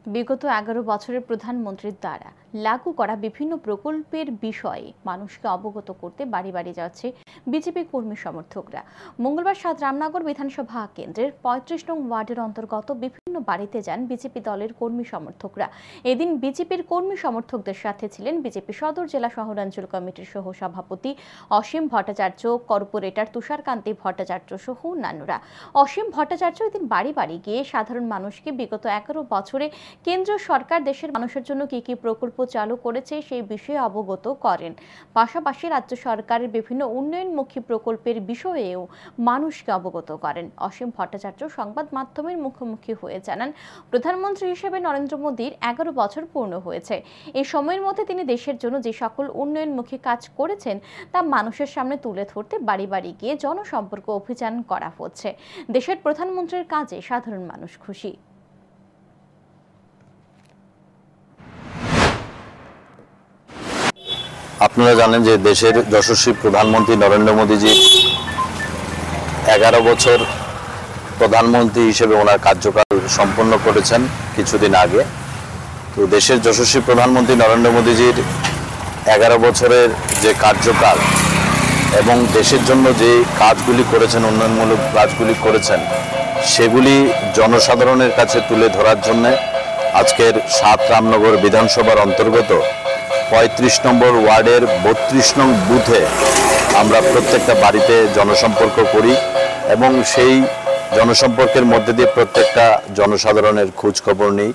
বিগত ১১ বছরের প্রধানমন্ত্রীর দ্বারা লাগু করা বিভিন্ন প্রকল্পের বিষয়ে মানুষকে অবগত করতে বাড়ি বাড়ি যাচ্ছে বিজেপি কর্মী সমর্থকরা। মঙ্গলবার সাত রামনগর বিধানসভা কেন্দ্রের ৩৫ নং ওয়ার্ডের অন্তর্গত বিভিন্ন বাড়িতে যান বিজেপি দলের কর্মী সমর্থকরা। এদিন বিজেপির কর্মী সমর্থকদের সাথে ছিলেন বিজেপি সদর জেলা শহরাঞ্চল কমিটির সহ সভাপতি অসীম ভট্টাচার্য, কর্পোরেটর তুষারকান্তি ভট্টাচার্য সহ অন্যান্যরা। অসীম ভট্টাচার্য এদিন বাড়ি বাড়ি গিয়ে সাধারণ মানুষকে বিগত ১১ বছরে কেন্দ্র সরকার দেশের মানুষের জন্য কি কি প্রকল্প চালু করেছে সেই বিষয়ে অবগত করেন। পাশাপাশি রাজ্য সরকারের বিভিন্ন উন্নয়নমুখী প্রকল্পের বিষয়েও মানুষকে অবগত করেন। অসীম ভট্টাচার্য সংবাদ মাধ্যমের মুখোমুখি হয়ে জানান, প্রধানমন্ত্রী হিসেবে নরেন্দ্র মোদীর ১১ বছর পূর্ণ হয়েছে। এই সময়ের মধ্যে তিনি দেশের জন্য যে সকল উন্নয়নমুখী কাজ করেছেন তা মানুষের সামনে তুলে ধরতে বাড়ি বাড়ি গিয়ে জনসম্পর্ক অভিযান করা হচ্ছে। দেশের প্রধানমন্ত্রীর কাজে সাধারণ মানুষ খুশি। আপনারা জানেন যে দেশের যশস্বী প্রধানমন্ত্রী নরেন্দ্র মোদীজি ১১ বছর প্রধানমন্ত্রী হিসেবে ওনার কার্যকাল সম্পন্ন করেছেন কিছুদিন আগে। তো দেশের যশস্বী প্রধানমন্ত্রী নরেন্দ্র মোদীজির ১১ বছরের যে কার্যকাল এবং দেশের জন্য যে কাজগুলি করেছেন, উন্নয়নমূলক কাজগুলি করেছেন, সেগুলি জনসাধারণের কাছে তুলে ধরার জন্য আজকের সাত রামনগর বিধানসভার অন্তর্গত ৩৫ নম্বর ওয়ার্ডের ৩২ নং বুথে আমরা প্রত্যেকটা বাড়িতে জনসম্পর্ক করি এবং সেই জনসম্পর্কের মধ্যে দিয়ে প্রত্যেকটা জনসাধারণের খোঁজ খবর নিই।